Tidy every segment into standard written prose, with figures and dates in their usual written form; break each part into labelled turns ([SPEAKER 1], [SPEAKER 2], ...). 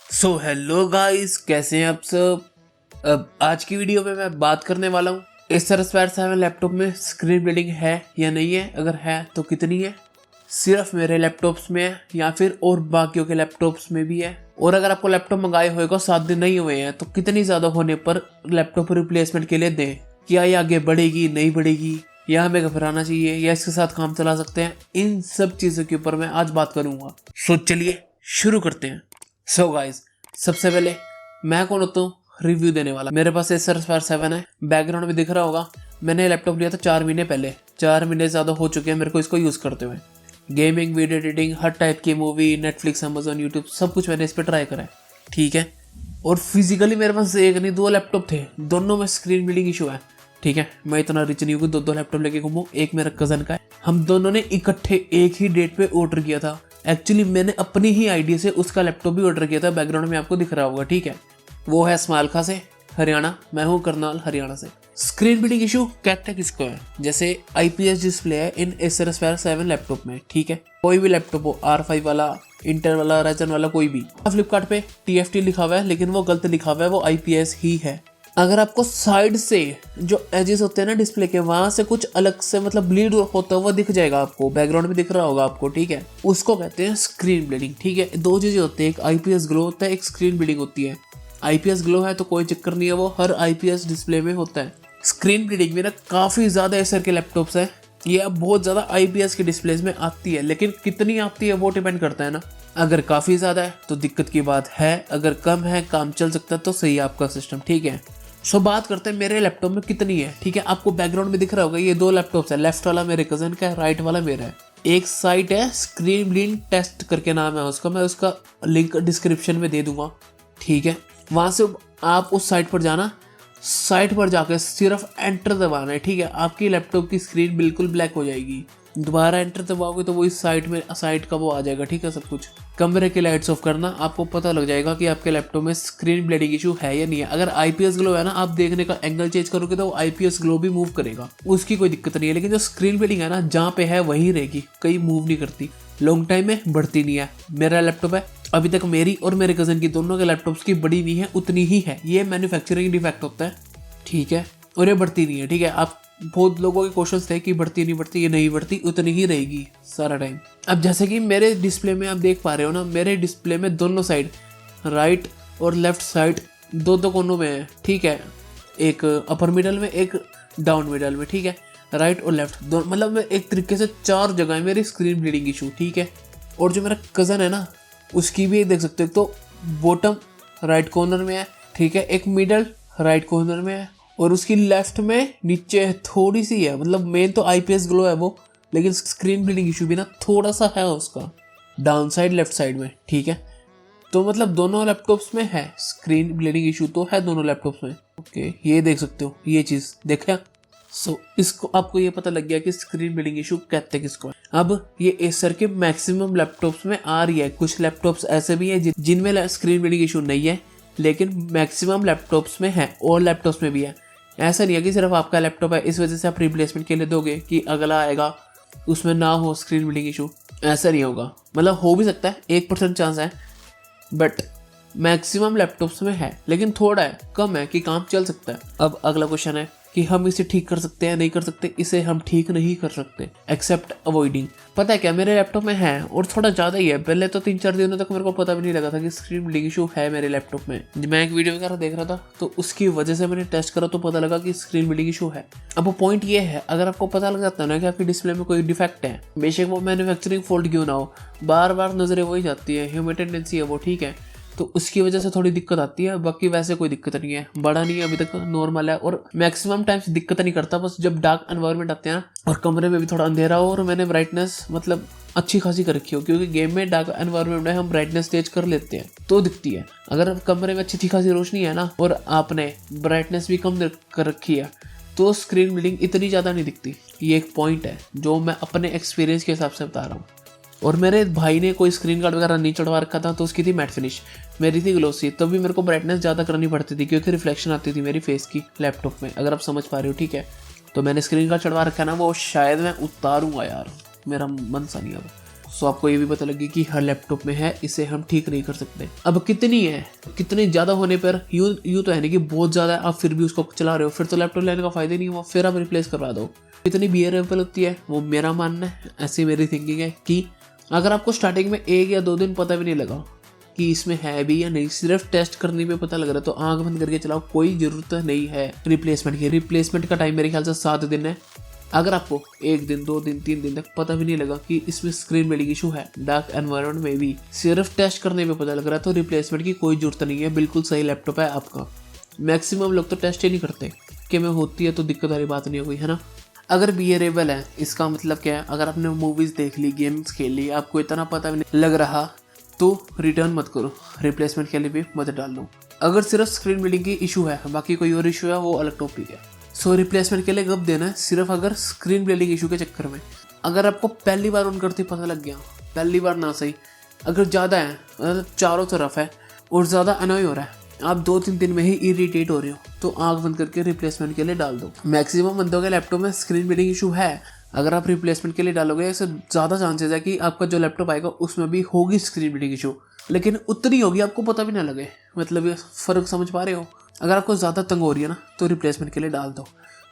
[SPEAKER 1] So hello guys, कैसे हैं आप सब। अब आज की वीडियो में मैं बात करने वाला हूँ एसरस फायर 7 लैपटॉप में स्क्रीन ब्लीडिंग है या नहीं है, अगर है तो कितनी है, सिर्फ मेरे लैपटॉप्स में है या फिर और बाकियों के लैपटॉप्स में भी है, और अगर आपको लैपटॉप मंगाए होएगा 7 दिन नहीं हुए हैं तो कितनी ज़्यादा होने पर लैपटॉप रिप्लेसमेंट के लिए दें, क्या ये आगे बढ़ेगी नहीं बढ़ेगी, या हमें घबराना चाहिए या इसके साथ काम चला सकते हैं। इन सब चीज़ों के ऊपर मैं आज बात करूंगा। सो चलिए शुरू करते हैं। सो गाइस, सबसे पहले मैं कौन होता हूँ रिव्यू देने वाला। मेरे पास एसरस फायर 7 है, बैकग्राउंड में दिख रहा होगा। मैंने लैपटॉप लिया था 4 महीने पहले, 4 महीने ज़्यादा हो चुके हैं मेरे को इसको यूज़ करते हुए। गेमिंग, वीडियो एडिटिंग, हर टाइप की मूवी, नेटफ्लिक्स, अमेजोन, यूट्यूब सब कुछ मैंने इस पर ट्राई करा है, ठीक है। और फिजिकली मेरे पास एक नहीं 2 लैपटॉप थे, दोनों में स्क्रीन ब्लीडिंग इशू है, ठीक है। मैं इतना रिच नहीं हूँ कि 2 लैपटॉप लेके घूमूं। एक मेरा कजन का है, हम दोनों ने इकट्ठे एक ही डेट पे ऑर्डर किया था। एक्चुअली मैंने अपनी ही आईडी से उसका लैपटॉप भी ऑर्डर किया था, बैकग्राउंड में आपको दिख रहा होगा, ठीक है। वो है स्मालखा से, हरियाणा, मैं हूँ करनाल, हरियाणा से। स्क्रीन ब्लीडिंग इशू कहते हैं किसको है, जैसे आईपीएस डिस्प्ले है इन एसरस फायर 7 लैपटॉप में, ठीक है। कोई भी लैपटॉप हो, R5 वाला, इंटेल वाला, राइजन वाला, कोई भी। फ्लिपकार्ट पे TFT लिखा हुआ है लेकिन वो गलत लिखा हुआ है, वो आईपीएस ही है। अगर आपको साइड से जो एजेस होते हैं ना डिस्प्ले के, वहां से कुछ अलग से मतलब ब्लीड होता हुआ दिख जाएगा आपको, बैकग्राउंड में दिख रहा होगा आपको, ठीक है। उसको कहते हैं स्क्रीन ब्लीडिंग, ठीक है। 2 चीजें होती है, एक आईपीएस ग्लो होता है, एक स्क्रीन ब्लीडिंग होती है। आईपीएस ग्लो है तो कोई चक्कर नहीं है, वो हर आईपीएस डिस्प्ले में होता है। स्क्रीन ब्लीडिंग में ना काफी ज्यादा एसर के लैपटॉप्स है, ये अब बहुत ज्यादा आईपीएस के डिस्प्लेज में आती है, लेकिन कितनी आती है वो डिपेंड करता है ना। अगर काफी ज्यादा है तो दिक्कत की बात है, अगर कम है काम चल सकता है तो सही है आपका सिस्टम, ठीक है। सो बात करते हैं मेरे लैपटॉप में कितनी है, ठीक है। आपको बैकग्राउंड में दिख रहा होगा ये 2 लैपटॉप्स है, लेफ्ट वाला मेरे कजन का है, राइट वाला मेरा है। एक साइट है स्क्रीन ब्लीडिंग टेस्ट करके नाम है उसका, मैं उसका लिंक डिस्क्रिप्शन में दे दूंगा, ठीक है। वहां से आप उस साइट पर जाना, साइट पर जाकर सिर्फ एंटर दबाना है, ठीक है। आपकी लैपटॉप की स्क्रीन बिल्कुल ब्लैक हो जाएगी, दोबारा एंटर दबाओगे तो वो इस साइट का वो आ जाएगा, ठीक है। सब कुछ कमरे की लाइट्स ऑफ करना, आपको पता लग जाएगा कि आपके लैपटॉप में स्क्रीन ब्लीडिंग इशू है या नहीं है। अगर आईपीएस ग्लो है ना, आप देखने का एंगल चेंज करोगे तो आईपीएस ग्लो भी मूव करेगा, उसकी कोई दिक्कत नहीं है। लेकिन जो स्क्रीन ब्लीडिंग है ना, जहाँ पे है वहीं रहेगी, कहीं मूव नहीं करती, लॉन्ग टाइम में बढ़ती नहीं है। मेरा लैपटॉप है, अभी तक मेरी और मेरे कजन की दोनों के लैपटॉप्स की बड़ी नहीं है, उतनी ही है। ये मैन्युफैक्चरिंग डिफेक्ट होता है, ठीक है, और ये बढ़ती नहीं है, ठीक है। आप बहुत लोगों के क्वेश्चंस थे कि बढ़ती नहीं बढ़ती, ये नहीं बढ़ती, उतनी ही रहेगी सारा टाइम। अब जैसे कि मेरे डिस्प्ले में आप देख पा रहे हो ना, मेरे डिस्प्ले में दोनों साइड, राइट और लेफ्ट साइड, 2 कोनों में है, ठीक है। एक अपर मिडल में, एक डाउन मिडल में, ठीक है। राइट और लेफ्ट दो, मतलब मैं एक तरीके से 4 जगह है मेरी स्क्रीन ब्लीडिंग इशू, ठीक है। और जो मेरा कज़न है ना, उसकी भी देख सकते हो, तो बॉटम राइट कॉर्नर में है, ठीक है। एक मिडल राइट कॉर्नर में है, और उसकी लेफ्ट में नीचे थोड़ी सी है, मतलब मेन तो आईपीएस ग्लो है वो, लेकिन स्क्रीन ब्लीडिंग इशू भी ना थोड़ा सा है उसका, डाउन साइड लेफ्ट साइड में, ठीक है। तो मतलब दोनों लैपटॉप्स में है स्क्रीन ब्लीडिंग इशू, तो है दोनों लैपटॉप्स में, ओके। ये देख सकते हो, ये चीज़ देखा। सो इसको आपको ये पता लग गया कि स्क्रीन ब्लीडिंग इशू कहते किसको है। अब ये एसर के मैक्सिमम लैपटॉप्स में आ रही है, कुछ लैपटॉप्स ऐसे भी है जिनमें स्क्रीन ब्लीडिंग इशू नहीं है, लेकिन मैक्सिमम लैपटॉप्स में है, और लैपटॉप्स में भी है। ऐसा नहीं है कि सिर्फ आपका लैपटॉप है इस वजह से आप रिप्लेसमेंट के लिए दोगे कि अगला आएगा उसमें ना हो स्क्रीन ब्लीडिंग इशू, ऐसा नहीं होगा। मतलब हो भी सकता है, 1% चांस है, बट मैक्सिमम लैपटॉप्स में है, लेकिन थोड़ा है, कम है कि काम चल सकता है। अब अगला क्वेश्चन है कि हम इसे ठीक कर सकते हैं नहीं कर सकते। इसे हम ठीक नहीं कर सकते एक्सेप्ट अवॉइडिंग। पता है क्या, मेरे लैपटॉप में है और थोड़ा ज़्यादा ही है। पहले तो 3-4 दिनों तक मेरे को पता भी नहीं लगा था कि स्क्रीन ब्लीडिंग इशू है मेरे लैपटॉप में। मैं एक वीडियो वगैरह देख रहा था तो उसकी वजह से मैंने टेस्ट करा तो पता लगा कि स्क्रीन ब्लीडिंग इशू है। अब वो पॉइंट ये है, अगर आपको पता लग जाता है ना कि आपकी डिस्प्ले में कोई डिफेक्ट है, बेशक वो मैन्युफैक्चरिंग फॉल्ट क्यों ना हो, बार बार नजरें वही जाती है, ह्यूमन टेंडेंसी है वो, ठीक है। तो उसकी वजह से थोड़ी दिक्कत आती है, बाकी वैसे कोई दिक्कत नहीं है, बड़ा नहीं है अभी तक, नॉर्मल है। और मैक्सिमम टाइम्स दिक्कत नहीं करता, बस जब डार्क एनवायरनमेंट आते हैं ना और कमरे में भी थोड़ा अंधेरा हो, और मैंने ब्राइटनेस मतलब अच्छी खासी कर रखी हो, क्योंकि गेम में डार्क एनवायरनमेंट में हम ब्राइटनेस तेज कर लेते हैं तो दिखती है। अगर कमरे में अच्छी खासी रोशनी है ना और आपने ब्राइटनेस भी कम कर रखी है तो स्क्रीन ब्लीडिंग इतनी ज़्यादा नहीं दिखती। ये एक पॉइंट है जो मैं अपने एक्सपीरियंस के हिसाब से बता रहा हूँ। और मेरे भाई ने कोई स्क्रीन गार्ड वगैरह नहीं चढ़वा रखा था, तो उसकी थी मैट फिनिश, मेरी थी ग्लोसी, तब भी मेरे को ब्राइटनेस ज़्यादा करनी पड़ती थी क्योंकि रिफ्लेक्शन आती थी मेरी फेस की लैपटॉप में, अगर आप समझ पा रहे हो, ठीक है। तो मैंने स्क्रीन गार्ड चढ़वा रखा है ना, वो शायद मैं उतारूंगा यार, मेरा मन सा नहीं अब। सो आपको ये भी पता लगे कि हर लैपटॉप में है, इसे हम ठीक नहीं कर सकते। अब कितनी है, कितने ज़्यादा होने पर यूँ तो है नहीं कि बहुत ज़्यादा है, आप फिर भी उसको चला रहे हो, फिर तो लैपटॉप लेने का फ़ायदा नहीं हुआ, फिर आप रिप्लेस करवा दो। कितनी बियरेबल होती है वो मेरा मानना है, ऐसी मेरी थिंकिंग है कि अगर आपको स्टार्टिंग में 1 या 2 दिन पता भी नहीं लगा कि इसमें है भी या नहीं, सिर्फ टेस्ट करने पे पता लग रहा है, तो आंख बंद करके चलाओ, कोई ज़रूरत नहीं है रिप्लेसमेंट की। रिप्लेसमेंट का टाइम मेरे ख्याल से 7 दिन है। अगर आपको 1 दिन 2 दिन 3 दिन तक पता भी नहीं लगा कि इसमें स्क्रीन बिल्डिंग इशू है, डार्क एनवायरनमेंट में भी सिर्फ टेस्ट करने पे पता लग रहा है, तो रिप्लेसमेंट की कोई जरूरत नहीं है। बिल्कुल सही लैपटॉप है आपका। मैक्सिमम लोग तो टेस्ट ही नहीं करते कि में होती है तो दिक्कत वाली बात नहीं होगी, है ना। अगर बियरेबल है, इसका मतलब क्या है, अगर आपने मूवीज़ देख ली, गेम्स खेल ली, आपको इतना पता भी नहीं लग रहा, तो रिटर्न मत करो, रिप्लेसमेंट के लिए भी मत डाल दो। अगर सिर्फ स्क्रीन बिल्डिंग की इशू है, बाकी कोई और इशू है, वो अलग टॉपिक है। सो रिप्लेसमेंट के लिए कब देना है, सिर्फ अगर स्क्रीन बिल्डिंग इशू के चक्कर में। अगर आपको पहली बार ऑन करते पता लग गया, पहली बार ना सही, अगर ज़्यादा है, मतलब चारों तरफ है और ज़्यादा अनॉय हो रहा है, आप 2-3 दिन में ही इरिटेट हो रहे हो, तो आंख बंद करके रिप्लेसमेंट के लिए डाल दो। मैक्सिमम बंदों के लैपटॉप में स्क्रीन बिल्डिंग इशू है। अगर आप रिप्लेसमेंट के लिए डालोगे, इससे ज़्यादा चांसेस है कि आपका जो लैपटॉप आएगा उसमें भी होगी स्क्रीन बिल्डिंग इशू, लेकिन उतनी होगी आपको पता भी ना लगे। मतलब ये फ़र्क समझ पा रहे हो। अगर आपको ज़्यादा तंग हो रही है ना, तो रिप्लेसमेंट के लिए डाल दो।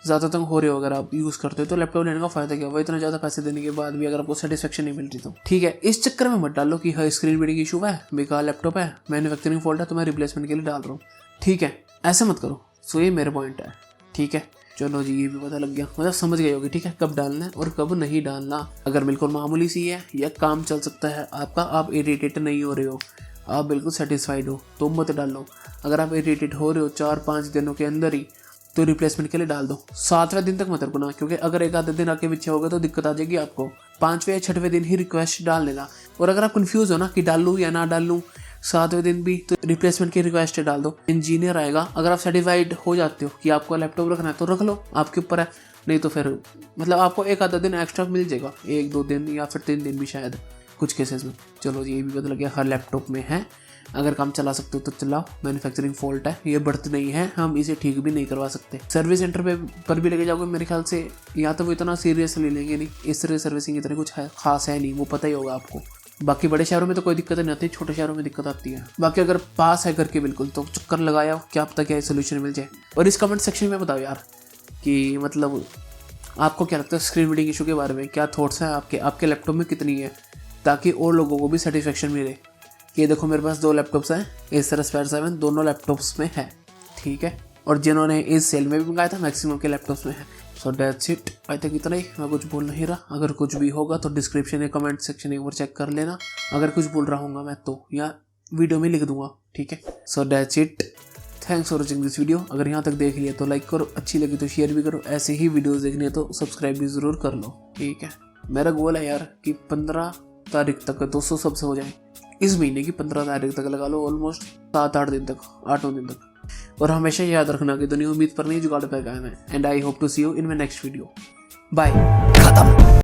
[SPEAKER 1] ज़्यादा तंग हो रहे हो अगर आप यूज़ करते हो, तो लैपटॉप लेने का फ़ायदा क्या हुआ, इतना ज़्यादा पैसे देने के बाद भी अगर आपको सेटिस्फेक्शन नहीं मिल रही तो ठीक है। इस चक्कर में मत डालो कि हाँ स्क्रीन बिल्डिंग इशू है, बेकार लैपटॉप है, मैन्युफैक्चरिंग फॉल्ट है, तो मैं रिप्लेसमेंट के लिए डाल रहा हूँ, ठीक है। ऐसा मत करो। सो ये मेरा पॉइंट है, ठीक है। चलो जी, ये भी पता लग गया, मतलब समझ गए होगी, ठीक है, कब डालना है और कब नहीं डालना। अगर बिल्कुल मामूली सी है या काम चल सकता है आपका, आप इरिटेट नहीं हो रहे हो, आप बिल्कुल सेटिस्फाइड हो, तो मत डालो। अगर आप इरिटेट हो रहे हो 4-5 दिनों के अंदर ही, तो रिप्लेसमेंट के लिए डाल दो। 7वें दिन तक मत रुकना, क्योंकि अगर एक आधे दिन आके पीछे होगा तो दिक्कत आ जाएगी आपको। 5वें या 6वें दिन ही रिक्वेस्ट डाल लेना। और अगर आप कंफ्यूज हो ना कि डालूँ या ना डालूँ 7वें दिन भी, तो रिप्लेसमेंट की रिक्वेस्ट डाल दो, इंजीनियर आएगा। अगर आप सेटिस्फाइड हो जाते हो कि आपको लैपटॉप रखना है तो रख लो, आपके ऊपर है, नहीं तो फिर मतलब आपको एक आधा दिन एक्स्ट्रा मिल जाएगा, 1-2 दिन या फिर 3 दिन भी शायद कुछ केसेस में। चलो ये भी बदल गया, हर लैपटॉप में है। अगर काम चला सकते हो तो चलाओ, मैन्युफैक्चरिंग फॉल्ट है, ये बर्थ नहीं है, हम इसे ठीक भी नहीं करवा सकते। सर्विस सेंटर पर भी लेके जाओगे मेरे ख्याल से, या तो वो इतना सीरियसली लेंगे नहीं, इस तरह सर्विसिंग इतनी कुछ है खास है नहीं, वो पता ही होगा आपको। बाकी बड़े शहरों में तो कोई दिक्कत नहीं आती, छोटे शहरों में दिक्कत आती है। बाकी अगर पास है घर के बिल्कुल, तो चक्कर लगाया, क्या पता क्या सोल्यूशन मिल जाए। और इस कमेंट सेक्शन में बताओ यार कि मतलब आपको क्या लगता है स्क्रीन बिल्डिंग इशू के बारे में, क्या थॉट्स हैं आपके लैपटॉप में कितनी है, ताकि और लोगों को भी सेटिस्फेक्शन मिले कि देखो मेरे पास 2 लैपटॉप्स हैं, Acer Aspire 7 दोनों लैपटॉप्स में है, ठीक है। और जिन्होंने इस सेल में भी मंगाया था, मैक्सिमम के लैपटॉप्स में है। So that's it, I think इतना ही, मैं कुछ बोल नहीं रहा। अगर कुछ भी होगा तो डिस्क्रिप्शन या कमेंट सेक्शन एक बार चेक कर लेना, अगर कुछ बोल रहा हूँ मैं तो, या वीडियो में लिख दूंगा, ठीक है। So that's it, thanks for watching this video. अगर यहाँ तक देख लिया तो लाइक करो, अच्छी लगी तो शेयर भी करो, ऐसे ही वीडियोज़ देखनी है तो सब्सक्राइब भी ज़रूर कर लो, ठीक है। मेरा गोल है यार कि 15 तारीख तक 200 सब्स हो जाए, इस महीने की 15 तारीख तक लगा लो, ऑलमोस्ट 7-8 दिन तक, 8-9 दिन तक। और हमेशा याद रखना कि दुनिया उम्मीद पर नहीं जुगाड़ पर कायम है। And I hope to see you in my next video. Bye. खत्म।